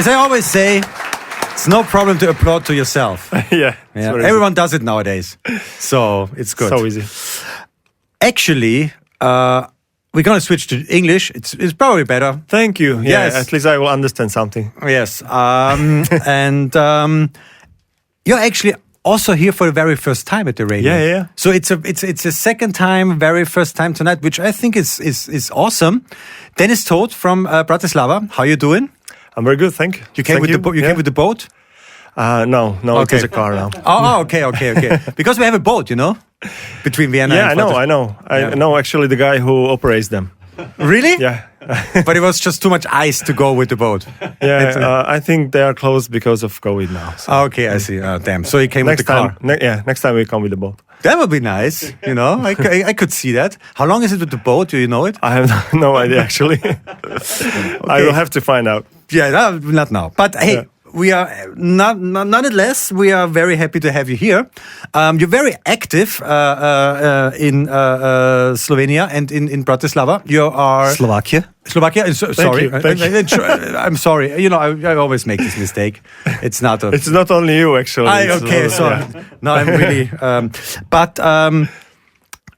As I always say, it's no problem to applaud to yourself. Yeah. Everyone does it nowadays. So it's good. So easy. Actually, we're going to switch to English. It's probably better. Thank you. Yeah, Yes. at least I will understand something. Yes. And you're actually also here for the very first time at the radio. Yeah. So it's a second time, very first time tonight, which I think is awesome. Dennis Todt from Bratislava. How you doing? I'm very good, thank you. You came with the boat. You came with the boat. No, Okay. it was a car now. Oh, okay. Because we have a boat, between Vienna. Yeah, and I know. I know actually the guy who operates them. Really? Yeah. But it was just too much ice to go with the boat. Yeah, I think they are closed because of COVID now. So. Okay, I see. Damn. So he came with the car. Next time we come with the boat. That would be nice. I could see that. How long is it with the boat? Do you know it? I have no idea actually. I will have to find out. Yeah, not now. But hey. Yeah. We are nonetheless. We are very happy to have you here. You're very active in Slovenia and in Bratislava. You are Slovakia. Sorry, Thank you. I'm sorry. I always make this mistake. It's not. It's not only you actually. Sorry. Yeah. No, I'm really.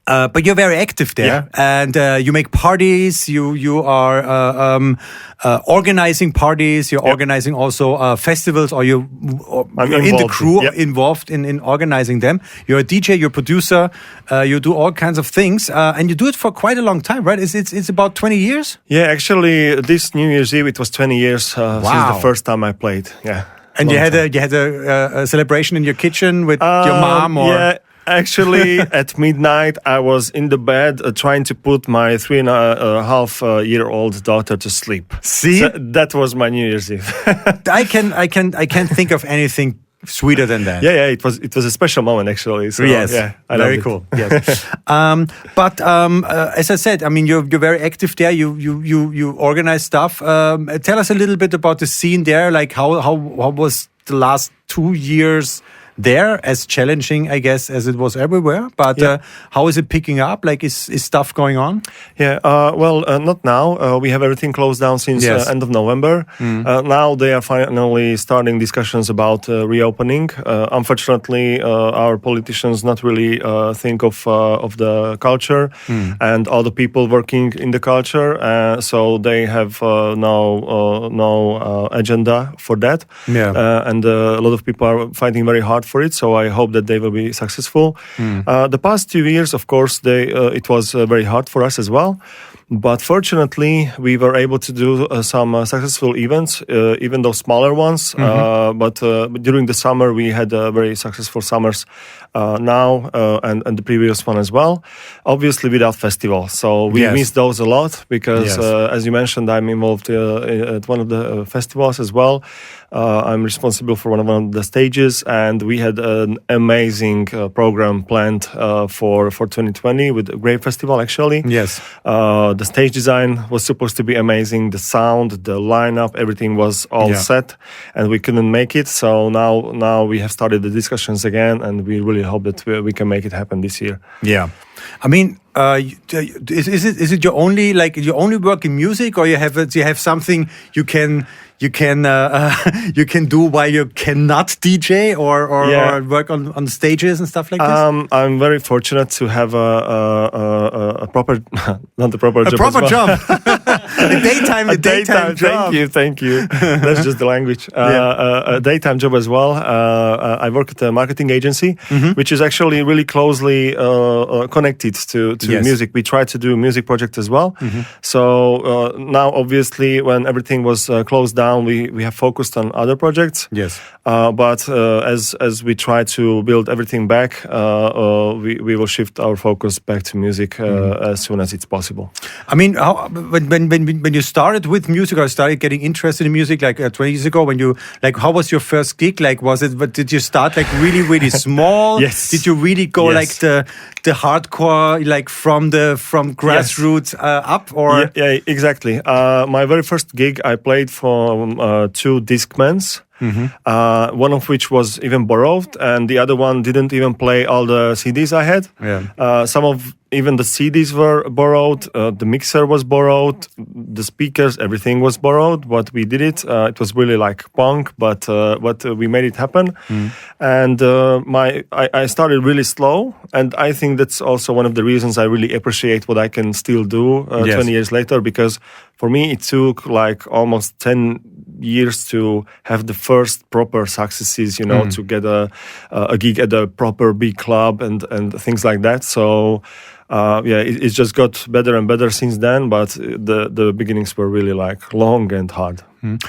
But you're very active there, and you make parties. You are organizing parties. You're organizing also festivals, or you're in the crew involved in organizing them. You're a DJ. You're a producer. You do all kinds of things, and you do it for quite a long time, right? It's about 20 years. Yeah, actually, this New Year's Eve it was 20 years since the first time I played. Yeah, and you had a celebration in your kitchen with your mom, or yeah. Actually, at midnight, I was in the bed trying to put my 3.5-year-old daughter to sleep. See, so that was my New Year's Eve. I can't think of anything sweeter than that. Yeah. It was a special moment actually. So, yes, yeah, very cool. Yes, but as I said, I mean, you're very active there. You organize stuff. Tell us a little bit about the scene there. Like how was the last 2 years? There, as challenging, I guess, as it was everywhere. But how is it picking up? Like, is stuff going on? Yeah, not now. We have everything closed down since end of November. Now they are finally starting discussions about reopening. Unfortunately, our politicians not really think of the culture and all the people working in the culture. So they have no agenda for that. Yeah. And a lot of people are fighting very hard for it, so I hope that they will be successful. The past 2 years, of course, it was very hard for us as well. But fortunately, we were able to do some successful events, even though smaller ones. But during the summer, we had very successful summers now and the previous one as well. Obviously, without festivals. So we missed those a lot because, as you mentioned, I'm involved at one of the festivals as well. I'm responsible for one of the stages, and we had an amazing program planned for 2020 with a great festival, actually. Yes. The stage design was supposed to be amazing. The sound, the lineup, everything was all set, and we couldn't make it. So now we have started the discussions again, and we really hope that we can make it happen this year. Yeah. I mean, is it your only work in music, or do you have something you can do while you cannot DJ or work on stages and stuff like this? I'm very fortunate to have a proper not a proper job. A proper job. a daytime job. Thank you. That's just the language. A daytime job as well. I work at a marketing agency, which is actually really closely connected to music. We try to do a music project as well. So now, obviously, when everything was closed down, we have focused on other projects. Yes. But as we try to build everything back, we will shift our focus back to music as soon as it's possible. I mean, when you started with music or started getting interested in music, like 20 years ago, how was your first gig? Like, did you start like really small? Yes. Did you really go like the hardcore, like from grassroots up? Or yeah, exactly. My very first gig, I played for 2 Discmans. One of which was even borrowed, and the other one didn't even play all the CDs I had. Some of even the CDs were borrowed, the mixer was borrowed, the speakers, everything was borrowed. But we did it. It was really like punk, but we made it happen. And I started really slow, and I think that's also one of the reasons I really appreciate what I can still do 20 years later, because for me it took like almost 10 years to have the first proper successes, to get a gig at a proper big club and things like that. So it's just got better and better since then, but the beginnings were really like long and hard.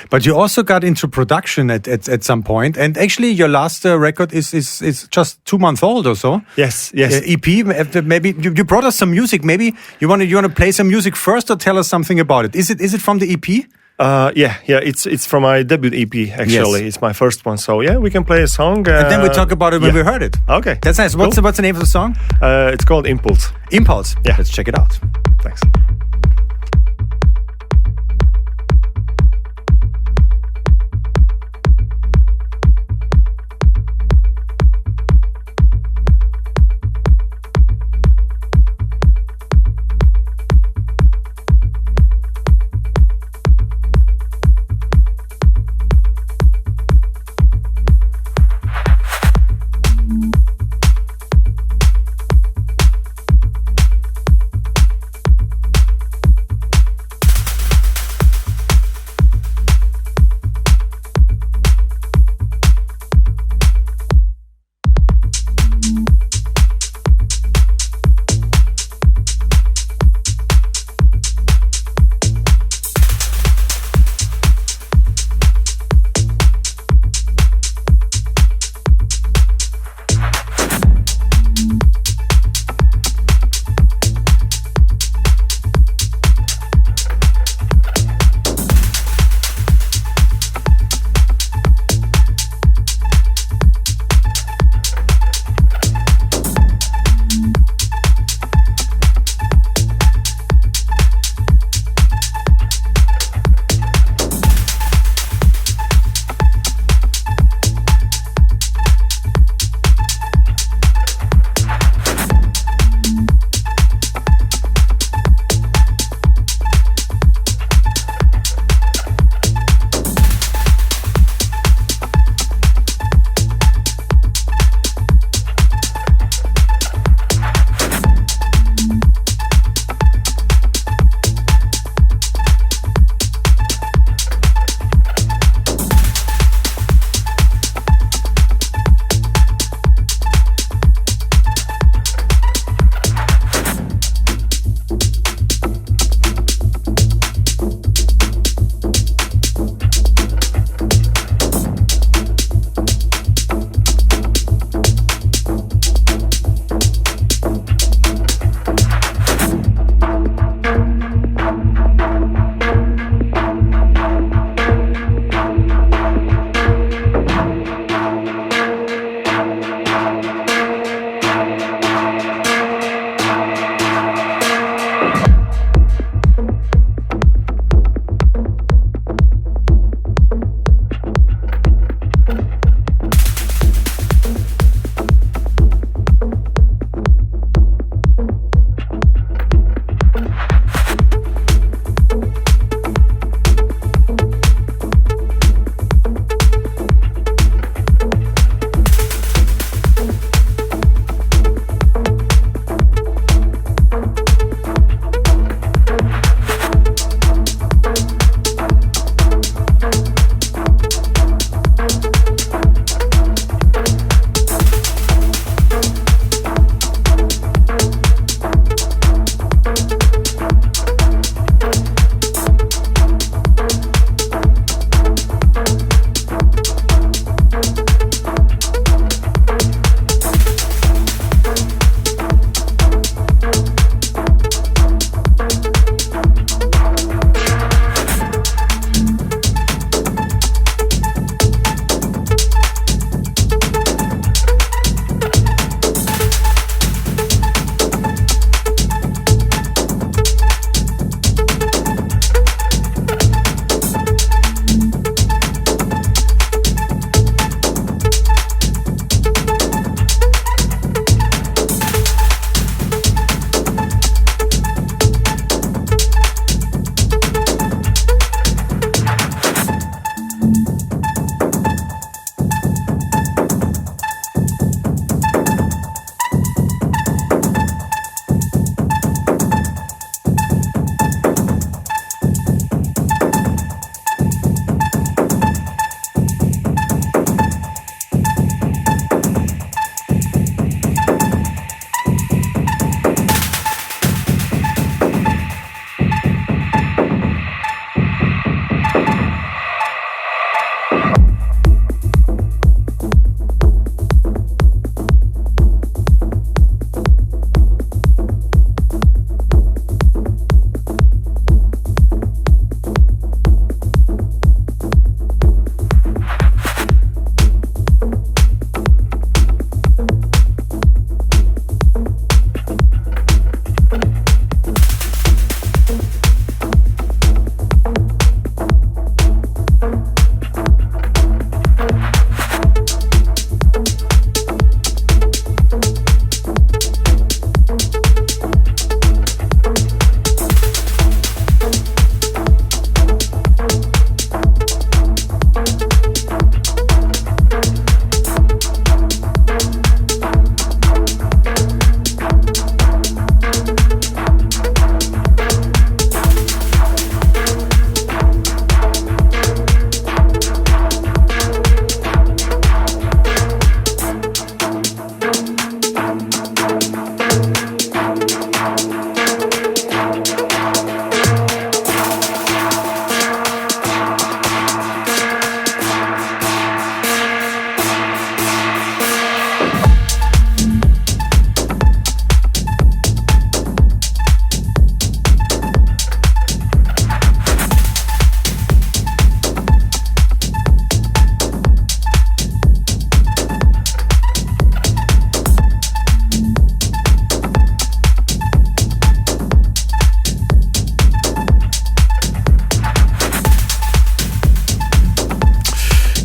But you also got into production at some point, and actually your last record is just 2 months old or so. Yes. EP. Maybe you brought us some music. Maybe you want to play some music first, or tell us something about it. Is it from the EP? Yeah. It's from my debut EP. Actually, It's my first one. So yeah, we can play a song, and then we talk about it when we heard it. Okay, that's nice. Cool. What's the name of the song? It's called Impulse. Impulse. Yeah, let's check it out. Thanks.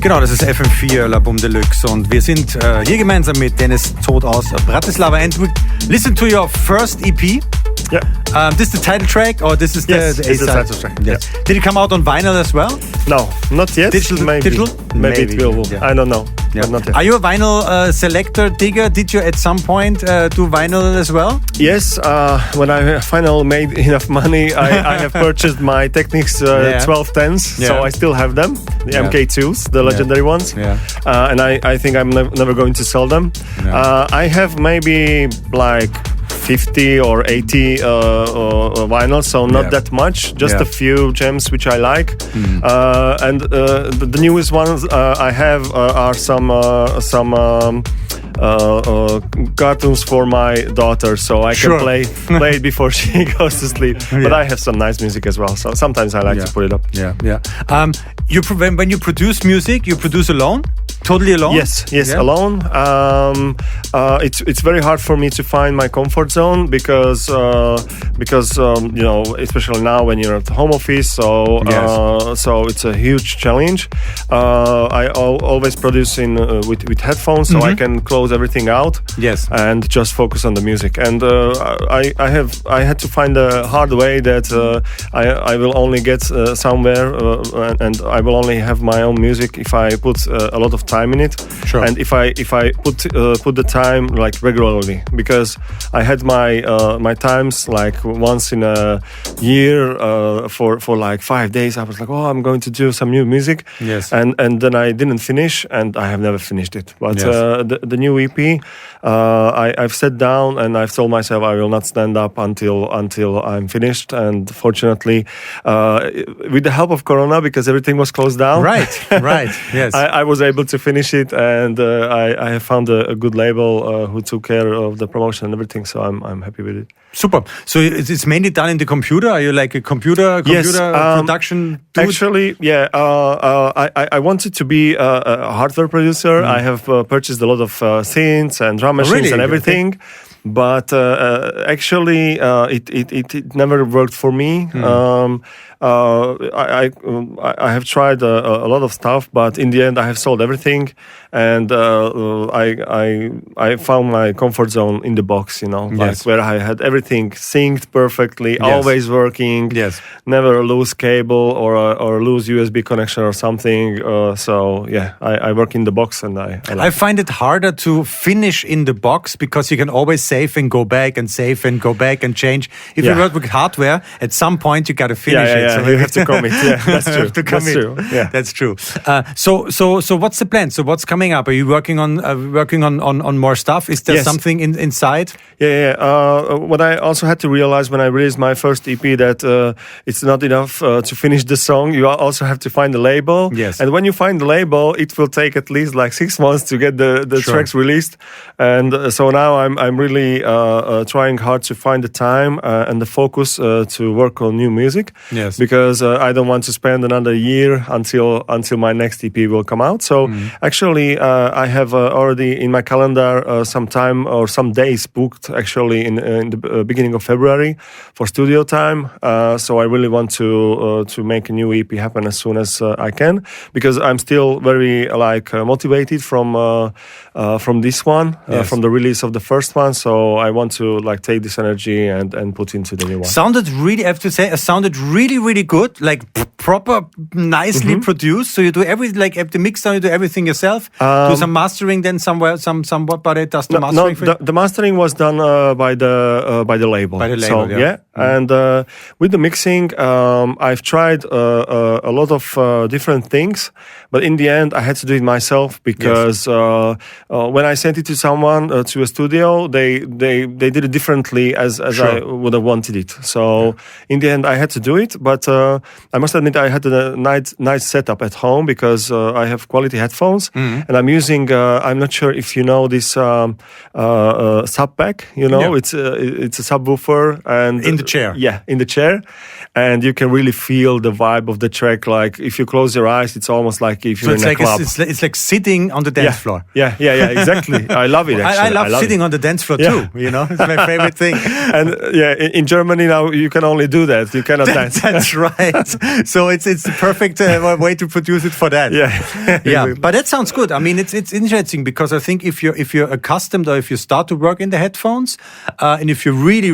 Genau, das ist FM4 La Boum Deluxe und wir sind hier gemeinsam mit Dennis Todt aus Bratislava and we listen to your first EP. Yeah. This is the title track or this is the A-side? Track. Yes. Yeah. Did it come out on vinyl as well? No, not yet. Digital? Maybe it will. Yeah. I don't know. Yeah. But not yet. Are you a vinyl selector, digger? Did you at some point do vinyl as well? Yes, when I finally made enough money, I have purchased my Technics 1210s, so I still have them, the MK2s, the legendary ones, and I think I'm never going to sell them. I have maybe like 50 or 80 vinyls, so not that much, just a few gems which I like. And the newest ones I have are some cartoons for my daughter, so I can play it before she goes to sleep. But I have some nice music as well, so sometimes I like to put it up. When you produce music, you produce alone? Totally alone? Yes, alone. It's very hard for me to find my comfort zone because you know, especially now when you're at the home office, so it's a huge challenge. I always produce with headphones, so I can close everything out. And just focus on the music. And I had to find a hard way that I will only get somewhere and I will only have my own music if I put a lot of time in it, and if I put the time like regularly, because I had my times like once in a year for like 5 days. I was like, oh, I'm going to do some new music, and then I didn't finish, and I have never finished it. But the new EP, I've sat down and I've told myself I will not stand up until I'm finished. And fortunately, with the help of Corona, because everything was closed down, yes, I was able to finish it, and I have found a good label who took care of the promotion and everything. So I'm happy with it. Super. So it's mainly done in the computer. Are you like a computer production dude? Actually, I wanted to be a hardware producer. I have purchased a lot of synths and drum machines and everything. Okay. But actually, it never worked for me. I have tried a lot of stuff, but in the end, I have sold everything, and I found my comfort zone in the box. You know, like where I had everything synced perfectly, always working. Never lose cable or lose USB connection or something. I work in the box, and I find it harder to finish in the box because you can always save and go back and save and go back and change. If you work with hardware, at some point you got to finish it. So you have to commit. Yeah, that's true. That's true. Yeah, that's true. So what's the plan? So what's coming up? Are you working on more stuff? Is there something inside? What I also had to realize when I released my first EP that it's not enough to finish the song. You also have to find the label. And when you find the label, it will take at least like 6 months to get the tracks released. And so now I'm really trying hard to find the time and the focus to work on new music. Because I don't want to spend another year until my next EP will come out. So actually, I have already in my calendar some time or some days booked actually in the beginning of February for studio time. So I really want to make a new EP happen as soon as I can, because I'm still very motivated from this one, from the release of the first one. So I want to take this energy and put into the new one. I have to say, sounded really good, like proper, nicely produced. So you do at the mix down, you do everything yourself. Do some mastering then somewhere, somebody does the mastering for you? The mastering was done by the label. By the label, And with the mixing, I've tried a lot of different things, but in the end, I had to do it myself because when I sent it to someone to a studio, they did it differently as I would have wanted it. So in the end, I had to do it, but I must admit I had a nice setup at home because I have quality headphones, and I'm using. I'm not sure if you know this sub pack. You know, it's a subwoofer and in the chair. Yeah, in the chair, and you can really feel the vibe of the track. Like if you close your eyes, it's almost like if you're in a club. It's like sitting on the dance floor. Yeah, exactly. I love it. Actually, I love sitting on the dance floor too. You know, it's my favorite thing. And in Germany now you can only do that. You cannot dance. That's right. So it's the perfect way to produce it for that. Yeah. Yeah. But that sounds good. I mean, it's interesting because I think if you're accustomed or if you start to work in the headphones, and if you really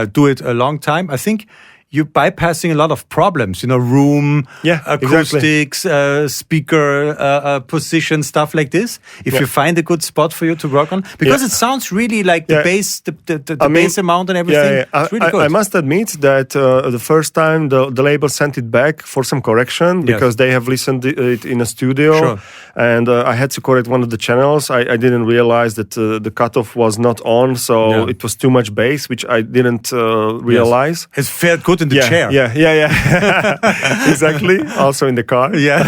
do it a long time, I think you're bypassing a lot of problems, room, acoustics, speaker position, stuff like this. If you find a good spot for you to work on, because it sounds really like the bass, the bass amount and everything. It's really good. I must admit that the first time the label sent it back for some correction because they have listened it in a studio, and I had to correct one of the channels. I didn't realize that the cutoff was not on, so it was too much bass, which I didn't realize. It felt good in the chair. Yeah. Exactly. Also in the car. Yeah.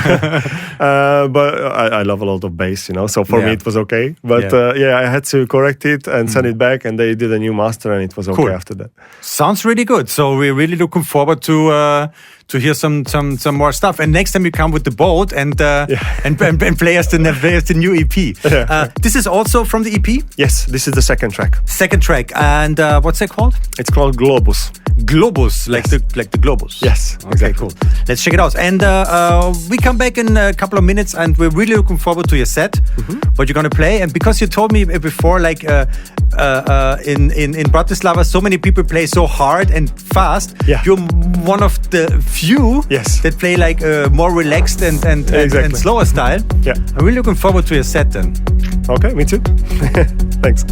But I love a lot of bass, so for me it was okay. But I had to correct it and send it back, and they did a new master, and it was okay after that. Sounds really good. So we're really looking forward to hear some more stuff. And next time you come with the boat and play us the new EP. This is also from the EP? Yes, this is the second track. And what's it called? It's called Globus. Globus, like the Globus. Yes, okay, exactly. Cool. Let's check it out. And we come back in a couple of minutes, and we're really looking forward to your set, what you're going to play. And because you told me before, like in Bratislava, so many people play so hard and fast. You're one of the few that play like more relaxed and slower style. I'm really looking forward to your set then. Okay, me too. Thanks.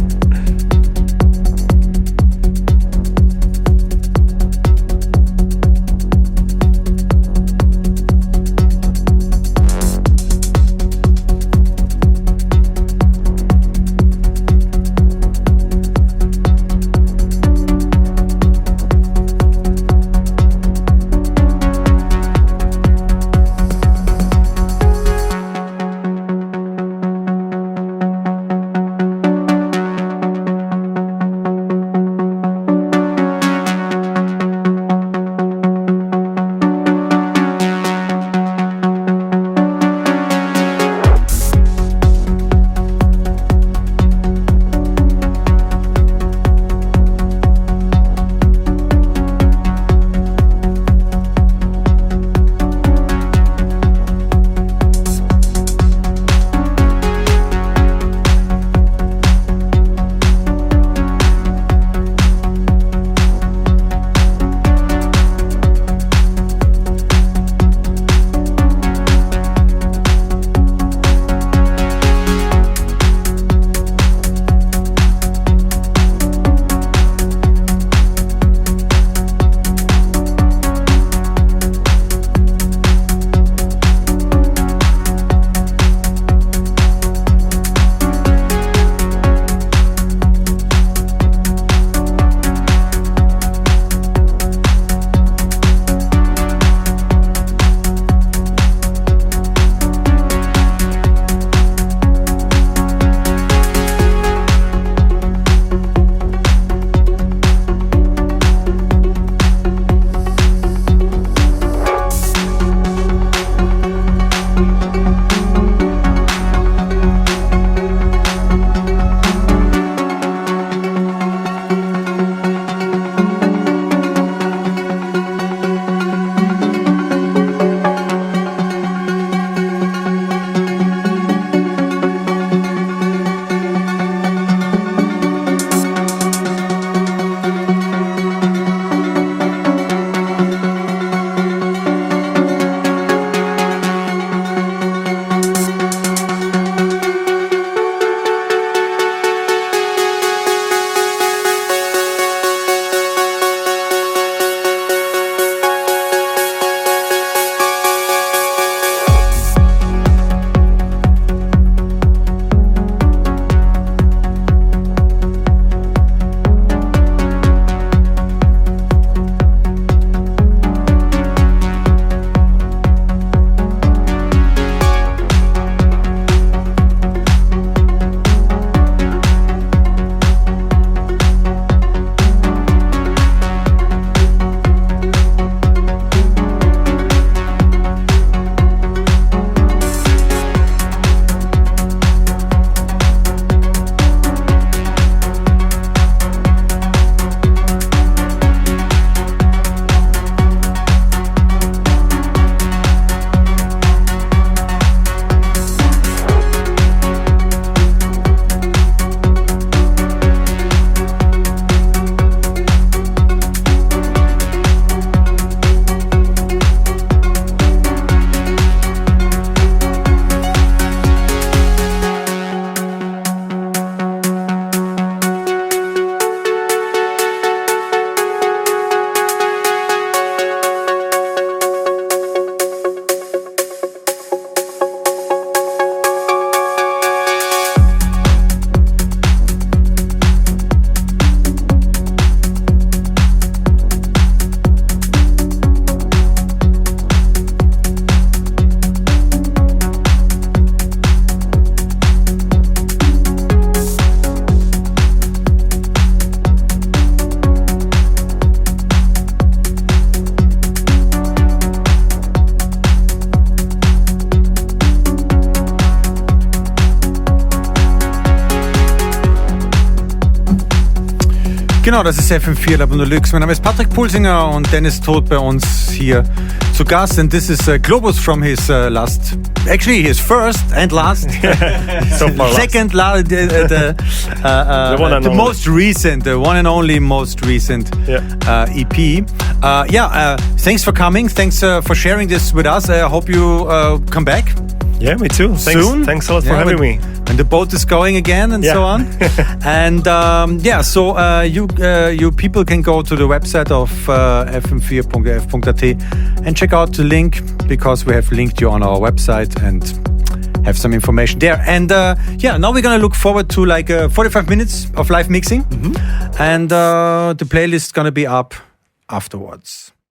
Genau, das ist FM4 Lab und Luxe. Mein Name ist Patrick Pulsinger und Dennis Todt bei uns hier zu Gast. And this is Globus from his his first and last, so far second, the most recent, the one and only most recent EP. Thanks for coming. Thanks for sharing this with us. I hope you come back. Yeah, me too. Soon. Thanks a lot for having me. And the boat is going again and so on. And you people can go to the website of fm4.f.at and check out the link, because we have linked you on our website and have some information there. And now we're going to look forward to 45 minutes of live mixing. And the playlist is going to be up afterwards.